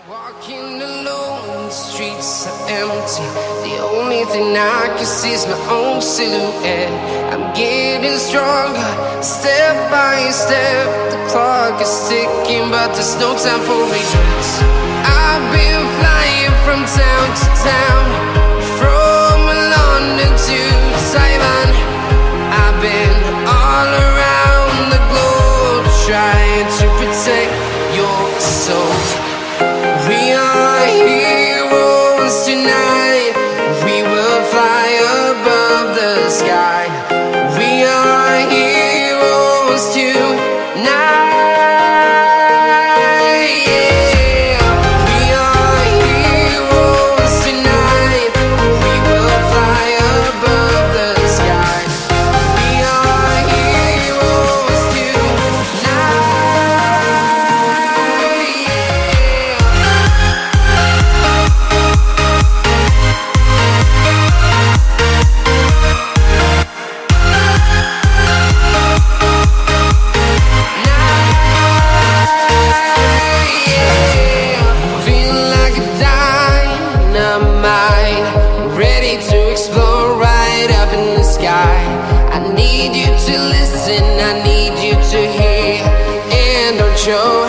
Walking alone, the streets are empty. The only thing I can see is my own silhouette. I'm getting stronger, step by step. The clock is ticking, but there's no time for regrets. I've been flying from town to town, from London to Taiwan. I've been all around the globe, trying to protect your soul. We are heroes tonight. We will fly above the sky. We are heroes tonight. Yeah. We are heroes tonight. We will fly above the sky. We are heroes tonight. Ready to explore right up in the sky. I need you to listen, I need you to hear, and don't show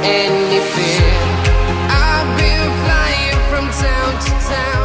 any fear. I've been flying from town to town.